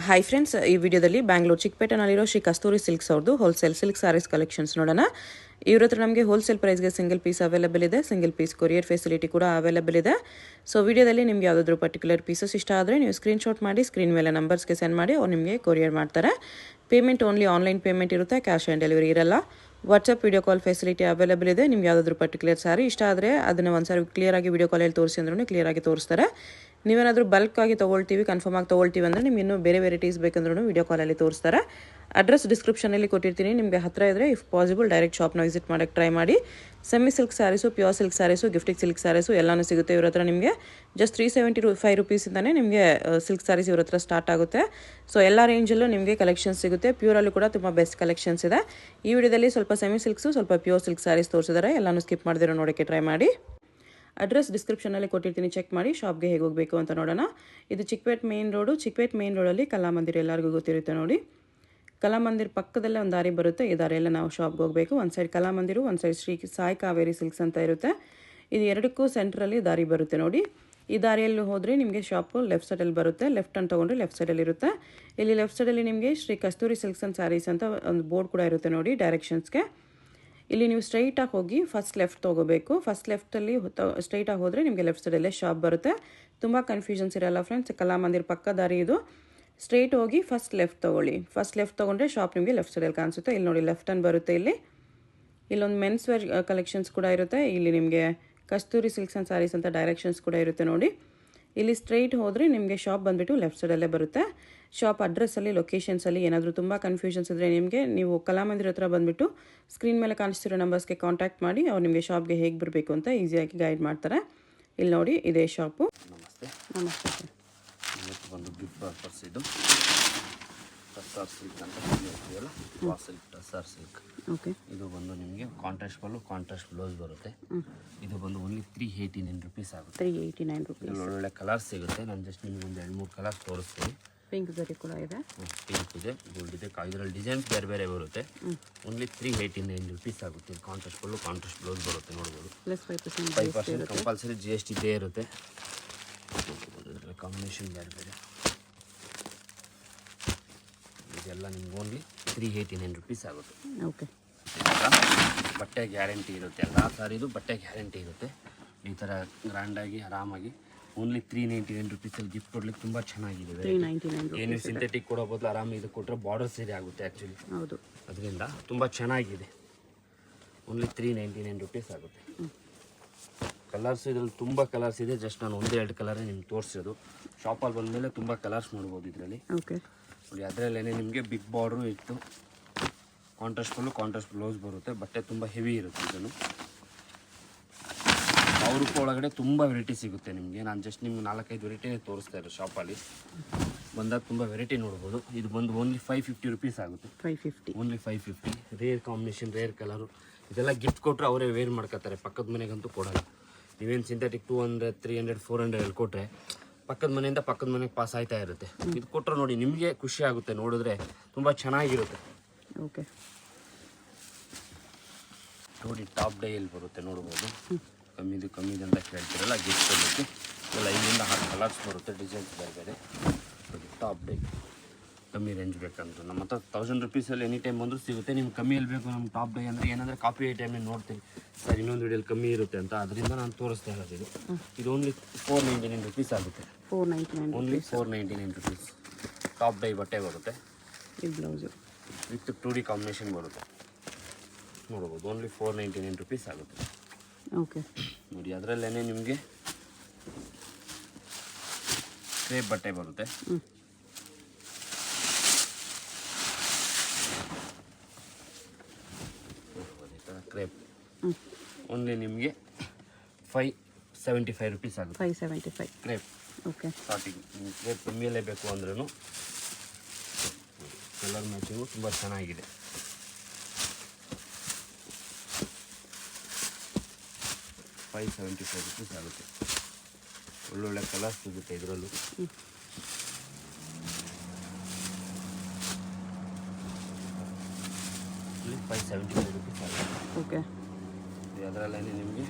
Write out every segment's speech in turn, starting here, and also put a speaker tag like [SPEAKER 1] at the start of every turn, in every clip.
[SPEAKER 1] Hi friends, ಈ ವಿಡಿಯೋದಲ್ಲಿ ಬ್ಯಾಂಗ್ಳೂರು ಚಿಕ್ಕಪೇಟೆನಲ್ಲಿರೋ ಶ್ರೀ ಕಸ್ತೂರಿ silks ಅವ್ರದ್ದು ಹೋಲ್ಸೇಲ್ ಸಿಲ್ಕ್ ಸಾರೀಸ್ ಕಲೆಕ್ಷನ್ಸ್ ನೋಡೋಣ. ಇವ್ರ ಹತ್ರ ನಮಗೆ ಹೋಲ್ಸೇಲ್ ಪ್ರೈಸ್ಗೆ ಸಿಂಗಲ್ ಪೀಸ್ ಅವೈಲೇಬಲ್ ಇದೆ, ಸಿಂಗಲ್ ಪೀಸ್ ಕೊರಿಯರ್ ಫೆಸಿಲಿಟಿ ಕೂಡ ಅವೈಲೇಬಲ್ ಇದೆ. ಸೊ ವಿಡಿಯೋದಲ್ಲಿ ನಿಮ್ಗೆ ಯಾವುದಾದ್ರೂ ಪರ್ಟಿಕ್ಯುಲರ್ ಪೀಸಸ್ ಇಷ್ಟ ಆದರೆ ನೀವು ಸ್ಕ್ರೀನ್ಶಾಟ್ ಮಾಡಿ ಸ್ಕ್ರೀನ್ ಮೇಲೆ ನಂಬರ್ಸ್ಗೆ ಸೆಂಡ್ ಮಾಡಿ ಅವ್ರು ನಿಮಗೆ ಕೊರಿಯರ್ ಮಾಡ್ತಾರೆ. ಪೇಮೆಂಟ್ ಓನ್ಲಿ ಆನ್ಲೈನ್ ಪೇಮೆಂಟ್ ಇರುತ್ತೆ, ಕ್ಯಾಶ್ ಆನ್ ಡೆಲಿವರಿ ಇರಲ್ಲ. WhatsApp video call facility available ಇದೆ. ನಿಮ್ಗೆ ಯಾವುದಾದ್ರೂ ಪರ್ಟಿಕ್ಯುಲರ್ ಸಾರಿ ಇಷ್ಟ ಆದರೆ ಅದನ್ನು ಒಂದ್ಸಾರಿ ಕ್ಲಿಯರಾಗಿ ವಿಡಿಯೋ ಕಾಲಲ್ಲಿ ತೋರಿಸಿ ಅಂದ್ರೂ ಕ್ಲಿಯರಾಗಿ ತೋರಿಸ್ತಾರೆ. ನೀವೇನಾದರೂ ಬಲ್ಕ್ ಆಗಿ ತೊಗೊಳ್ತೀವಿ, ಕನ್ಫರ್ಮ್ ಆಗಿ ತೊಗೊಳ್ತೀವಿ ಅಂದರೆ ನಿಮ್ಗೆ ಇನ್ನೂ ಬೇರೆ ವೆರೈಟೀಸ್ ಬೇಕಂದ್ರೂ ವಿಡಿಯೋ ಕಾಲಲ್ಲಿ ತೋರಿಸ್ತಾರೆ. ಅಡ್ರೆಸ್ ಡಿಸ್ಕ್ರಿಪ್ಷನಲ್ಲಿ ಕೊಟ್ಟಿರ್ತೀನಿ, ನಿಮಗೆ ಹತ್ತಿರ ಇದ್ದರೆ ಇಫ್ ಪಾಸಿಬಲ್ ಡೈರೆಕ್ಟ್ ಶಾಪ್ನ ವಿಸಿಟ್ ಮಾಡೋಕ್ಕೆ ಟ್ರೈ ಮಾಡಿ. Semi silk sarees, pure silk sarees, gifting silk sarees ಎಲ್ಲನೂ ಸಿಗುತ್ತೆ ಇವ್ರ ಹತ್ರ. ನಿಮಗೆ ಜಸ್ಟ್ 375 ರುಪೀಸಿಂದನೇ ನಿಮಗೆ ಸಿಲ್ಕ್ ಸ್ಯಾರೀಸ್ ಇವ್ರ ಹತ್ರ ಸ್ಟಾರ್ಟ್ ಆಗುತ್ತೆ. ಸೊ ಎಲ್ಲ ರೇಂಜಲ್ಲೂ ನಿಮಗೆ ಕಲೆಕ್ಷನ್ಸ್ ಸಿಗುತ್ತೆ. ಪ್ಯೂರಲ್ಲೂ ಕೂಡ ತುಂಬ ಬೆಸ್ಟ್ ಕಲೆಕ್ಷನ್ಸ್ ಇದೆ. ಈ ವಿಡಿಯೋದಲ್ಲಿ ಸ್ವಲ್ಪ ಸೆಮಿ ಸಿಲ್ಕ್ಸು, ಸ್ವಲ್ಪ ಪ್ಯೂರ್ ಸಿಲ್ಕ್ ಸ್ಯಾರೀಸ್ ತೋರಿಸಿದ್ದಾರೆ. ಎಲ್ಲನೂ ಸ್ಕಿಪ್ ಮಾಡಿದಿರೋ ನೋಡೋಕ್ಕೆ ಟ್ರೈ ಮಾಡಿ. ಅಡ್ರೆಸ್ ಡಿಸ್ಕ್ರಿಪ್ಷನಲ್ಲಿ ಕೊಟ್ಟಿರ್ತೀನಿ, ಚೆಕ್ ಮಾಡಿ. ಶಾಪ್ಗೆ ಹೇಗೆ ಹೋಗಬೇಕು ಅಂತ ನೋಡೋಣ. ಇದು Chikkapete main road. Chikkapete main ರೋಡಲ್ಲಿ ಕಲಾಮಂದಿರ ಎಲ್ಲರಿಗೂ ಗೊತ್ತಿರುತ್ತೆ ನೋಡಿ. ಕಲಾಮಂದಿರ ಪಕ್ಕದಲ್ಲೇ ಒಂದು ದಾರಿ ಬರುತ್ತೆ. ಈ ದಾರಿಯೆಲ್ಲ ನಾವು ಶಾಪ್ಗೆ ಹೋಗಬೇಕು. ಒಂದು ಸೈಡ್ ಕಲಾಮಂದಿರು, ಒಂದು ಸೈಡ್ ಶ್ರೀ ಸಾಯಿ ಕಾವೇರಿ ಸಿಲ್ಕ್ಸ್ ಅಂತ ಇರುತ್ತೆ. ಇದು ಎರಡಕ್ಕೂ ಸೆಂಟ್ರಲ್ಲಿ ದಾರಿ ಬರುತ್ತೆ ನೋಡಿ. ಈ ದಾರಿಯಲ್ಲಿ ಹೋದರೆ ನಿಮಗೆ ಶಾಪು ಲೆಫ್ಟ್ ಸೈಡಲ್ಲಿ ಬರುತ್ತೆ. ಲೆಫ್ಟ್ ಅಂತ ತೊಗೊಂಡ್ರೆ ಲೆಫ್ಟ್ ಸೈಡಲ್ಲಿ ಇರುತ್ತೆ. ಇಲ್ಲಿ ಲೆಫ್ಟ್ ಸೈಡಲ್ಲಿ ನಿಮಗೆ ಶ್ರೀ ಕಸ್ತೂರಿ ಸಿಲ್ಕ್ಸ್ ಆ್ಯಂಡ್ ಸ್ಯಾರೀಸ್ ಅಂತ ಒಂದು ಬೋರ್ಡ್ ಕೂಡ ಇರುತ್ತೆ ನೋಡಿ ಡೈರೆಕ್ಷನ್ಸ್ಗೆ. ಇಲ್ಲಿ ನೀವು ಸ್ಟ್ರೈಟಾಗಿ ಹೋಗಿ ಫಸ್ಟ್ ಲೆಫ್ಟ್ ತೊಗೋಬೇಕು. ಫಸ್ಟ್ ಲೆಫ್ಟಲ್ಲಿ ಸ್ಟ್ರೈಟಾಗಿ ಹೋದರೆ ನಿಮಗೆ ಲೆಫ್ಟ್ ಸೈಡಲ್ಲೇ ಶಾಪ್ ಬರುತ್ತೆ. ತುಂಬ ಕನ್ಫ್ಯೂಷನ್ಸ್ ಇರಲ್ಲ ಫ್ರೆಂಡ್ಸ್. ಕಲಾಮಂದಿರ ಪಕ್ಕ ದಾರಿ ಇದು. ಸ್ಟ್ರೈಟ್ ಹೋಗಿ ಫಸ್ಟ್ ಲೆಫ್ಟ್ ತೊಗೊಳ್ಳಿ. ಫಸ್ಟ್ ಲೆಫ್ಟ್ ತೊಗೊಂಡ್ರೆ ಶಾಪ್ ನಿಮಗೆ ಲೆಫ್ಟ್ ಸೈಡಲ್ಲಿ ಕಾಣಿಸುತ್ತೆ. ಇಲ್ಲಿ ನೋಡಿ ಲೆಫ್ಟ್ ಅನ್ನು ಬರುತ್ತೆ. ಇಲ್ಲೊಂದು ಮೆನ್ಸ್ ವೇರ್ ಕಲೆಕ್ಷನ್ಸ್ ಕೂಡ ಇರುತ್ತೆ. ಇಲ್ಲಿ ನಿಮಗೆ ಕಸ್ತೂರಿ ಸಿಲ್ಕ್ಸ್ ಆ್ಯಂಡ್ ಸ್ಯಾರೀಸ್ ಅಂತ ಡೈರೆಕ್ಷನ್ಸ್ ಕೂಡ ಇರುತ್ತೆ ನೋಡಿ. ಇಲ್ಲಿ ಸ್ಟ್ರೈಟ್ ಹೋದರೆ ನಿಮಗೆ ಶಾಪ್ ಬಂದುಬಿಟ್ಟು ಲೆಫ್ಟ್ ಸೈಡಲ್ಲೇ ಬರುತ್ತೆ. ಶಾಪ್ ಅಡ್ರೆಸ್ಸಲ್ಲಿ, ಲೊಕೇಶನ್ಸಲ್ಲಿ ಏನಾದರೂ ತುಂಬ ಕನ್ಫ್ಯೂಷನ್ಸ್ ಇದ್ದರೆ ನೀವು ಕಲಾಮಂದಿರ ಹತ್ರ ಬಂದುಬಿಟ್ಟು ಸ್ಕ್ರೀನ್ ಮೇಲೆ ಕಾಣಿಸ್ತಿರೋ ನಂಬರ್ಸ್ಗೆ ಕಾಂಟ್ಯಾಕ್ಟ್ ಮಾಡಿ. ಅವ್ರು ನಿಮಗೆ ಶಾಪ್ಗೆ ಹೇಗೆ ಬರಬೇಕು ಅಂತ ಈಸಿಯಾಗಿ ಗೈಡ್ ಮಾಡ್ತಾರೆ. ಇಲ್ಲಿ ನೋಡಿ, ಇದೇ ಶಾಪು. ನಮಸ್ತೆ ಸರ್.
[SPEAKER 2] ಒಂದು ಗಿಫ್ಟ್ ಪರ್ಪಸ್ ಇದು ಟಸ್ಸಾರ್ ಸಿಲ್ಕ್ ಅಂತ ಹೇಳ್ತೀವಲ್ಲ, ಸಿಲ್ಕ್ ಟಸ್ಸಾರ್ ಸಿಲ್ಕ್.
[SPEAKER 1] ಓಕೆ.
[SPEAKER 2] ಇದು ಬಂದು ನಿಮಗೆ ಕಾಂಟ್ರಾಸ್ಟ್ ಪಲ್ಲು, ಕಾಂಟ್ರಾಸ್ಟ್ ಬ್ಲೌಸ್ ಬರುತ್ತೆ. ಇದು ಬಂದು ಓನ್ಲಿ 389 ರುಪೀಸ್ ಆಗುತ್ತೆ.
[SPEAKER 1] 389 ರುಪೀಸ್.
[SPEAKER 2] ಒಳ್ಳೊಳ್ಳೆ ಕಲರ್ಸ್ ಸಿಗುತ್ತೆ. ನಾನು ಜಸ್ಟ್ ನಿಮಗೆ ಒಂದು 2-3 ಕಲರ್ಸ್ ತೋರಿಸ್ತೀನಿ.
[SPEAKER 1] ಪಿಂಕ್ ಜರಿ ಕೂಡ ಇದೆ,
[SPEAKER 2] ಪಿಂಕ್ ಇದೆ, ಗೋಲ್ಡ್ ಇದೆ. ಇದರಲ್ಲಿ ಡಿಸೈನ್ಸ್ ಬೇರೆ ಬೇರೆ ಬರುತ್ತೆ. ಓನ್ಲಿ 389 ರುಪೀಸ್ ಆಗುತ್ತೆ. ಕಾಂಟ್ರಾಸ್ಟ್ ಪಲ್ಲು, ಕಾಂಟ್ರಾಸ್ಟ್ ಬ್ಲೌಸ್ ಬರುತ್ತೆ ನೋಡ್ಬೋದು.
[SPEAKER 1] ಪ್ಲಸ್
[SPEAKER 2] 5% ಕಂಪಲ್ಸರಿ GST ಇದ್ದೇ ಇರುತ್ತೆ. ಕಾಂಬಿನೇಷನ್ ಬೇರೆ ಬೇರೆ. ಇದೆಲ್ಲ ನಿಮ್ಗೆ ಓನ್ಲಿ 389 ರುಪೀಸ್ ಆಗುತ್ತೆ.
[SPEAKER 1] ಓಕೆ.
[SPEAKER 2] ಬಟ್ಟೆ ಗ್ಯಾರಂಟಿ ಇರುತ್ತೆ. ಎಲ್ಲ ಸಾರಿದು ಬಟ್ಟೆ ಗ್ಯಾರಂಟಿ ಇರುತ್ತೆ. ಈ ಥರ ಗ್ರ್ಯಾಂಡಾಗಿ ಆರಾಮಾಗಿ ಓನ್ಲಿ 399 ರುಪೀಸಲ್ಲಿ ಗಿಫ್ಟ್ ಕೊಡ್ಲಿಕ್ಕೆ ತುಂಬ ಚೆನ್ನಾಗಿದೆ. ಏನು ಸಿಂಥೆಟಿಕ್ ಕೊಡೋ ಬದಲು ಆರಾಮ ಇದು ಕೊಟ್ಟರೆ ಬಾರ್ಡರ್ ಸೀರೆ ಆಗುತ್ತೆ ಆ್ಯಕ್ಚುಲಿ.
[SPEAKER 1] ಹೌದು,
[SPEAKER 2] ಅದರಿಂದ ತುಂಬ ಚೆನ್ನಾಗಿದೆ. ಓನ್ಲಿ 399 ರುಪೀಸ್ ಆಗುತ್ತೆ. ಕಲರ್ಸ್ ಇದರಲ್ಲಿ ತುಂಬ ಕಲರ್ಸ್ ಇದೆ. ಜಸ್ಟ್ ನಾನು 1-2 ಕಲರೇ ನಿಮ್ಗೆ ತೋರಿಸೋದು. ಶಾಪಲ್ಲಿ ಬಂದಮೇಲೆ ತುಂಬ ಕಲರ್ಸ್ ನೋಡ್ಬೋದು ಇದರಲ್ಲಿ.
[SPEAKER 1] ಓಕೆ
[SPEAKER 2] ನೋಡಿ, ಅದರಲ್ಲೇ ನಿಮಗೆ ಬಿಗ್ ಬಾರ್ಡ್ರು ಇತ್ತು. ಕಾಂಟ್ರಾಸ್ಟ್ ಫುಲ್ಲು, ಕಾಂಟ್ರಾಸ್ಟ್ ಬ್ಲೌಸ್ ಬರುತ್ತೆ. ಬಟ್ಟೆ ತುಂಬ ಹೆವಿ ಇರುತ್ತೆ. ಇದನ್ನು 1,000 ರೂಪಾಯಿ ಒಳಗಡೆ ತುಂಬ ವೆರೈಟಿ ಸಿಗುತ್ತೆ ನಿಮಗೆ. ನಾನು ಜಸ್ಟ್ ನಿಮ್ಗೆ 4-5 ವೆರೈಟಿನೇ ತೋರಿಸ್ತಾ ಇರೋ ಶಾಪಲ್ಲಿ. ಬಂದಾಗ ತುಂಬ ವೆರೈಟಿ ನೋಡ್ಬೋದು. ಇದು ಬಂದು ಓನ್ಲಿ 550 ರುಪೀಸ್ ಆಗುತ್ತೆ. 550, only 550. Rare combination, rare colour. ಇದೆಲ್ಲ ಗಿಫ್ಟ್ ಕೊಟ್ಟರೆ ಅವರೇ ವೇರ್ ಮಾಡ್ಕೋತಾರೆ. ಪಕ್ಕದ ಮನೆಗಂತೂ ಕೊಡೋಲ್ಲ. ನೀವೇನು ಸಿಂಥೆಟಿಕ್ 200, 300, 400 ಕೊಟ್ಟರೆ ಪಕ್ಕದ ಮನೆಯಿಂದ ಪಕ್ಕದ ಮನೆಗೆ ಪಾಸ್ ಆಯ್ತಾ ಇರುತ್ತೆ. ಇದು ಕೊಟ್ಟರೆ ನೋಡಿ ನಿಮಗೆ ಖುಷಿ ಆಗುತ್ತೆ, ನೋಡಿದ್ರೆ ತುಂಬ ಚೆನ್ನಾಗಿರುತ್ತೆ.
[SPEAKER 1] ಓಕೆ.
[SPEAKER 2] ನೋಡಿ, ಟಾಪ್ ಡೈಯಲ್ಲಿ ಬರುತ್ತೆ ನೋಡ್ಬೋದು. ಕಮ್ಮಿದು ಅಂತ ಕೇಳ್ತಿರಲ್ಲ, ಗಿಫ್ಟ್ ಕೊಡಲಿಕ್ಕೆ ಎಲ್ಲ 5-6 ಕಲರ್ಸ್ ಬರುತ್ತೆ. ಡಿಸೈನ್ಸ್ ಬೇರೆ ಬೇರೆ. ಟಾಪ್ ಡೈ ಕಮ್ಮಿ ರೇಂಜ್ ಬೇಕಂದ್ರೆ ನಮ್ಮ ಹತ್ರ 1000 ರುಪೀಸಲ್ಲಿ ಎನಿ ಟೈಮ್ ಬಂದರೂ ಸಿಗುತ್ತೆ. ನಿಮ್ಗೆ ಕಮ್ಮಿಯಲ್ಲಿ ಬೇಕು ನಮ್ಮ ಟಾಪ್ ಡೈ ಅಂದರೆ ಏನಂದರೆ ಕಾಪಿ ಐಟಮ್ನೇ ನೋಡ್ತೀನಿ ಸರ್, ಇನ್ನೊಂದು ವಿಡಿಯೋಲಿ ಕಮ್ಮಿ ಇರುತ್ತೆ ಅಂತ. ಅದರಿಂದ ನಾನು ತೋರಿಸ್ತಾ ಇರೋದು. ಇದು ಓನ್ಲಿ 499 ರುಪೀಸ್ ಆಗುತ್ತೆ. 499, ಓನ್ಲಿ 499 ರುಪೀಸ್. ಟಾಪ್ ಡೈ ಬಟ್ಟೆ ಬರುತ್ತೆ.
[SPEAKER 1] ಈ ಬ್ಲೌಸು
[SPEAKER 2] ವಿತ್ 2D ಕಾಂಬಿನೇಷನ್ ಬರುತ್ತೆ ನೋಡ್ಬೋದು. ಓನ್ಲಿ 499 ರುಪೀಸ್ ಆಗುತ್ತೆ.
[SPEAKER 1] ಓಕೆ.
[SPEAKER 2] ನೋಡಿ, ಅದರಲ್ಲೇ ನಿಮಗೆ ಕ್ರೇಪ್ ಬಟ್ಟೆ ಬರುತ್ತೆ. ಕ್ರೇಪ್ ಓನ್ಲಿ ನಿಮಗೆ 575 ರುಪೀಸ್ ಆಗುತ್ತೆ.
[SPEAKER 1] 575
[SPEAKER 2] ಕ್ರೇಪ್.
[SPEAKER 1] ಓಕೆ.
[SPEAKER 2] ಸ್ಟಾರ್ಟಿಂಗ್ ಕ್ರೇಪ್ ಕಮ್ಮಿಯಲ್ಲೇ ಬೇಕು ಅಂದ್ರೂ ಕಲರ್ ಮ್ಯಾಚಿಂಗು ತುಂಬ ಚೆನ್ನಾಗಿದೆ. $575 ರುಪೀಸ್ ಆಗುತ್ತೆ. ಒಳ್ಳೊಳ್ಳೆ ಕಲರ್ಸ್ ಸಿಗುತ್ತೆ ಇದರಲ್ಲೂ. $575 ರುಪೀಸ್ ಆಗುತ್ತೆ.
[SPEAKER 1] ಓಕೆ.
[SPEAKER 2] ಅದರಲ್ಲೇ ನಿಮಗೆ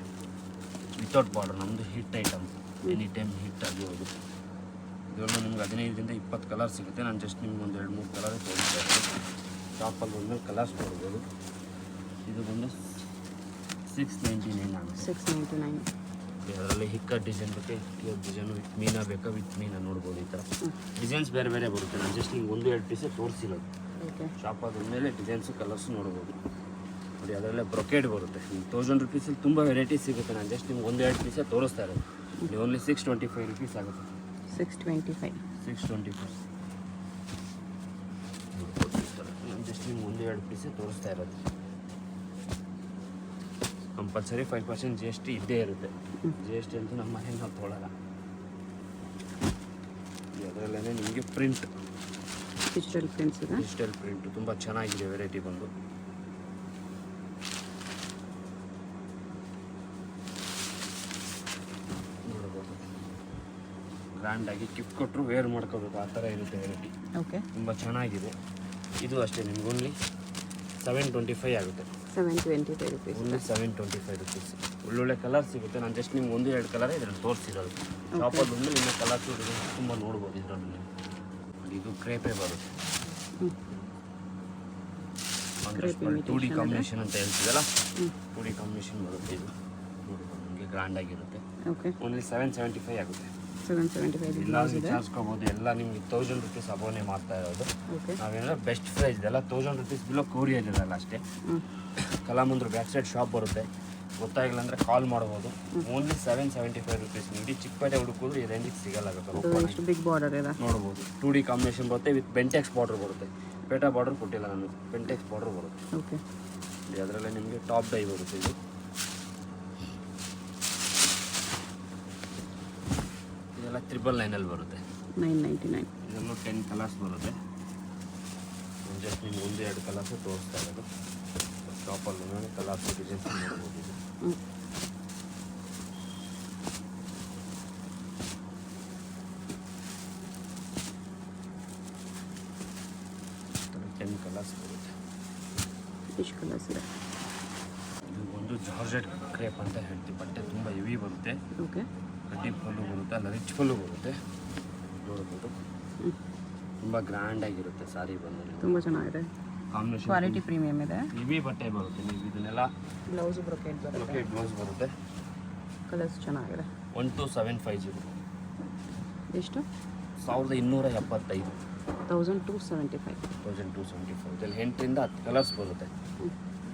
[SPEAKER 2] ವಿತೌಟ್ ಬಾರ್ಡರ್, ನಮ್ಮದು hit item, any time hit ಆಗಿ ಹೋಗುತ್ತೆ. ಇದರಲ್ಲಿ ನಿಮ್ಗೆ 15ರಿಂದ 20 ಕಲರ್ ಸಿಗುತ್ತೆ. ನಾನು ಜಸ್ಟ್ ನಿಮ್ಗೆ ಒಂದು 2-3 ಕಲರ್ ತೋರಿಸ್ತಾ ಇದ್ದೀನಿ. ಶಾಪಲ್ಲಿ ಬಂದಮೇಲೆ ಕಲರ್ಸ್ ನೋಡ್ಬೋದು. ಇದು ಬಂದು 699 ಆಗುತ್ತೆ.
[SPEAKER 1] 699.
[SPEAKER 2] ಅದರಲ್ಲಿ ಹಿಕ್ಕ ಡಿಸೈನ್ ಬೇಕು, ಡಿಸೈನು ವಿತ್ ಮೀನಾ ಬೇಕಾ, ವಿತ್ ಮೀನಾ ನೋಡ್ಬೋದು. ಈ ಥರ ಡಿಸೈನ್ಸ್ ಬೇರೆ ಬೇರೆ ಬರುತ್ತೆ. ನಾನು ಜಸ್ಟ್ ನಿಮ್ಗೆ 1-2 ಪೀಸೇ ತೋರಿಸಿರೋದು.
[SPEAKER 1] ಓಕೆ.
[SPEAKER 2] ಶಾಪ್ ಆದಮೇಲೆ ಡಿಸೈನ್ಸು ಕಲರ್ಸು ನೋಡ್ಬೋದು. ನೋಡಿ ಅದರಲ್ಲೇ ಬ್ರೊಕೇಡ್ ಬರುತ್ತೆ. ನಿಮ್ಗೆ 1000 ರುಪೀಸಲ್ಲಿ ತುಂಬ ವೆರೈಟೀಸ್ ಸಿಗುತ್ತೆ. ನಾನು ಜಸ್ಟ್ ನಿಮ್ಗೆ 1-2 ಪೀಸೇ ತೋರಿಸ್ತಾ ಇರೋದು. ಇದು ಓನ್ಲಿ 625 ರುಪೀಸ್ ಆಗುತ್ತೆ.
[SPEAKER 1] 625.
[SPEAKER 2] 625 ನೋಡ್ಬೋದು. ಈ ಥರ ನಾನು ಜಸ್ಟ್ ನಿಮ್ಗೆ 1-2 ಪೀಸೇ ತೋರಿಸ್ತಾ ಇರೋದು. ಕಂಪಲ್ಸರಿ 5% GST ಇದ್ದೇ ಇರುತ್ತೆ. GST ಅಂತೂ ನಮ್ಮ ಮನೇಲಿ ನಾವು ತೊಗೊಳ್ಳಲ್ಲ. ಅದರಲ್ಲೇ ನಿಮಗೆ ಪ್ರಿಂಟ್,
[SPEAKER 1] ಡಿಜಿಟಲ್ ಪ್ರಿಂಟ್ಸ್ ಇದೆ.
[SPEAKER 2] ಡಿಜಿಟಲ್ ಪ್ರಿಂಟ್ ತುಂಬ ಚೆನ್ನಾಗಿದೆ ವೆರೈಟಿ ಬಂದು. ನೋಡ್ಬೋದು ಗ್ರ್ಯಾಂಡಾಗಿ ಗಿಫ್ಟ್ ಕೊಟ್ಟರು ವೇರ್ ಮಾಡ್ಕೋಬೇಕು, ಆ ಥರ ಇರುತ್ತೆ ವೆರೈಟಿ.
[SPEAKER 1] ಓಕೆ.
[SPEAKER 2] ತುಂಬ ಚೆನ್ನಾಗಿದೆ. ಇದು ಅಷ್ಟೇ ನಿಮ್ಗೆ ಓನ್ಲಿ 725 ಆಗುತ್ತೆ.
[SPEAKER 1] 725 ರುಪೀಸ್.
[SPEAKER 2] Only 725 rupees. ಒಳ್ಳೊಳ್ಳೆ ಕಲರ್ ಸಿಗುತ್ತೆ. ನಾನು ಜಸ್ಟ್ ನಿಮ್ಗೆ 1-2 ಕಲರ್ ಇದರಲ್ಲಿ ತೋರಿಸಿರೋದು. ಶಾಪಲ್ಲಿ ಬಂದು ನಿಮ್ಮ ಕಲರ್ಸ್ ತುಂಬ ನೋಡ್ಬೋದು. ಇದರಲ್ಲಿ ಇದು ಕ್ರೇಪೇ ಬರುತ್ತೆ. 2D ಕಾಂಬಿನೇಷನ್ ಅಂತ ಹೇಳ್ತಿದ್ದಲ್ಲ, 2D ಕಾಂಬಿನೇಷನ್ ಬರುತ್ತೆ. ಇದು ನೋಡ್ಬೋದು ನಿಮಗೆ ಗ್ರ್ಯಾಂಡಾಗಿರುತ್ತೆ.
[SPEAKER 1] ಓಕೆ.
[SPEAKER 2] ಓನ್ಲಿ 775 ಆಗುತ್ತೆ.
[SPEAKER 1] 775
[SPEAKER 2] ಎಲ್ಲ ವಿಚಾರಿಸ್ಕೋಬೋದು. ಎಲ್ಲ ನಿಮಗೆ 1000 ರುಪೀಸ್ ಅಬೋನೇ ಮಾಡ್ತಾ ಇರೋದು.
[SPEAKER 1] ಓಕೆ.
[SPEAKER 2] ನಾವೇನಾದ್ರೆ ಬೆಸ್ಟ್ ಪ್ರೈಸ್ ಇದೆಲ್ಲ 1000 ರುಪೀಸ್ ಬಿಲೋ ಕೊರಿಯರ್ ಇರಲ್ಲ ಅಷ್ಟೇ. ಕಲಾಮಂದ್ರು ಬ್ಯಾಕ್ ಸೈಡ್ ಶಾಪ್ ಬರುತ್ತೆ. ಗೊತ್ತಾಗಿಲ್ಲ ಅಂದರೆ ಕಾಲ್ ಮಾಡ್ಬೋದು. Only 775 rupees. ನೀವು ಚಿಕ್ಕಪೇಟೆ ಹುಡುಕಿದ್ರು ಈ ರೇಂಜಿಗೆ ಸಿಗಲ್ಲ.
[SPEAKER 1] ಎಷ್ಟು ಬಿಗ್ ಬಾರ್ಡರ್ ಇದೆ
[SPEAKER 2] ನೋಡ್ಬೋದು. 2D ಕಾಂಬಿನೇಷನ್ ಬರುತ್ತೆ ವಿತ್ ಬೆಂಟೆಕ್ಸ್ ಬಾರ್ಡರ್ ಬರುತ್ತೆ. ಪೇಟಾ ಬಾರ್ಡರ್ ಕೊಟ್ಟಿಲ್ಲ ನಾನು, ಬೆಂಟೆಕ್ಸ್ ಬಾರ್ಡರ್ ಬರುತ್ತೆ.
[SPEAKER 1] ಓಕೆ.
[SPEAKER 2] ಅದರಲ್ಲೇ ನಿಮಗೆ ಟಾಪ್ ಡೈ ಬರುತ್ತೆ. ಇದು ಇದೆಲ್ಲ 999 ಬರುತ್ತೆ.
[SPEAKER 1] 999.
[SPEAKER 2] ಇದರಲ್ಲೂ 10 ಕಲರ್ಸ್ ಬರುತ್ತೆ. ಜಸ್ಟ್ ನಿಮ್ಗೆ 1-2 ಕಲರ್ಸು ತೋರಿಸ್ತಾ ಇರೋದು. ಶಾಪಲ್ಲಿ ನಾನು ಕಲರ್ಸ್ ಡಿಸೈನ್ಸ್ ನೋಡ್ಬೋದು. ಇದು 10 ಕಲರ್ಸ್ ಬರುತ್ತೆ.
[SPEAKER 1] ಎಷ್ಟು ಕಲರ್ಸ್ ಇದೆ?
[SPEAKER 2] ಇದು ಒಂದು ಜಾರ್ಜೆಟ್ ಕ್ರೇಪ್ ಅಂತ ಹೇಳ್ತೀವಿ. ಬಟ್ಟೆ ತುಂಬ ಹೆವಿ ಬರುತ್ತೆ.
[SPEAKER 1] ಓಕೆ.
[SPEAKER 2] ಕಡ್ಡಿ ಫುಲ್ಲು ಬರುತ್ತೆ, ಅಲ್ಲ ರಿಚ್ ಫುಲ್ಲು ಬರುತ್ತೆ. ನೋಡ್ಬೋದು ತುಂಬ ಗ್ರ್ಯಾಂಡಾಗಿರುತ್ತೆ ಸಾರಿ ಬಂದು.
[SPEAKER 1] ತುಂಬ ಚೆನ್ನಾಗಿದೆ.
[SPEAKER 2] ಕಾಂಬಿನೇಷನ್
[SPEAKER 1] ಕ್ವಾಲಿಟಿ ಪ್ರೀಮಿಯಮ್ ಇದೆ.
[SPEAKER 2] ಹೆವಿ ಬಟ್ಟೆ ಬರುತ್ತೆ. ನೀವು ಇದನ್ನೆಲ್ಲ
[SPEAKER 1] ಬ್ಲೌಸ್ ಬ್ರೊಕೇಡ್ ಬರುತ್ತೆ.
[SPEAKER 2] ಬ್ರೊಕೇಡ್ ಬ್ಲೌಸ್ ಬರುತ್ತೆ.
[SPEAKER 1] ಕಲರ್ಸ್ ಚೆನ್ನಾಗಿದೆ.
[SPEAKER 2] 12750.
[SPEAKER 1] ಎಷ್ಟು?
[SPEAKER 2] 1275.
[SPEAKER 1] 1275.
[SPEAKER 2] 1275. ಇದರಲ್ಲಿ 8ರಿಂದ 10 ಕಲರ್ಸ್ ಬರುತ್ತೆ.